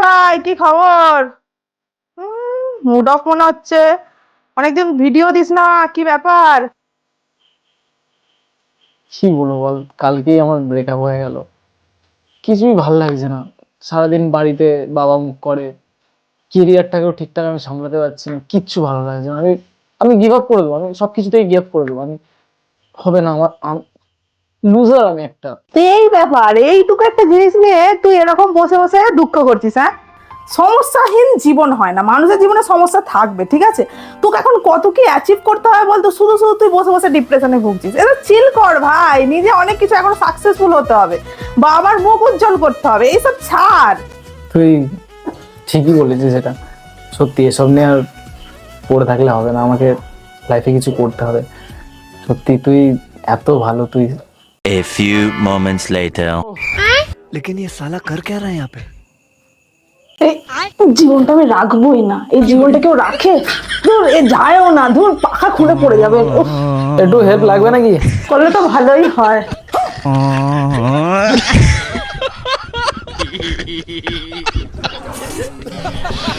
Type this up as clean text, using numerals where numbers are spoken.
ভাই, কি খবর? মুড অফ মনে হচ্ছে। অনেকদিন ভিডিও দিস না, কি ব্যাপার? কি বলবো বল, কালকেই আমার ব্রেকআপ হয়ে গেল। কিছুই ভাল লাগছে না। সারাদিন বাড়িতে বাবা মুখ করে, কেরিয়ারটাকেও ঠিকঠাক আমি সামলাতে পারছি না, কিচ্ছু ভালো লাগছে না। আমি আমি গিভ আপ করে দেবো, আমি সবকিছুতেই গিভ আপ করে দেবো। আমি হবে না আমার, লুজার আমি একটা। তো এই ব্যাপার, এইটুকু একটা জিনিস নিয়ে তুই এরকম বসে বসে দুঃখ করছিস, হ্যাঁ? সমস্যাহীন জীবন হয় না, মানুষের জীবনে সমস্যা থাকবে, ঠিক আছে? তোকে এখন কত কি অ্যাচিভ করতে হবে বলতো, শুধু শুধু তুই বসে বসে ডিপ্রেশনে ভুগছিস। এটা চিল কর ভাই, নিজে অনেক কিছু এখন সাকসেসফুল হতে হবে, বাবার মুখ উজ্জ্বল করতে হবে, এইসব ছাড়। তুই ঠিকই বলেছিস, সেটা সত্যি। এসব নিয়ে আর পড়ে থাকলে হবে না, আমাকে লাইফে কিছু করতে হবে। সত্যি তুই এত ভালো, তুই। A few moments later. लेकिन ये साला कर क्या रहा है यहाँ पे? এই জীবনটা আমি রাখবোই না, এই জীবনটা কেউ রাখে? ধুর, এ যায়ও না, ধুর, পাখা খুলে পড়ে যাবে। উফ, একটু হেল্প লাগবে নাকি? করলে তো ভালোই হয়।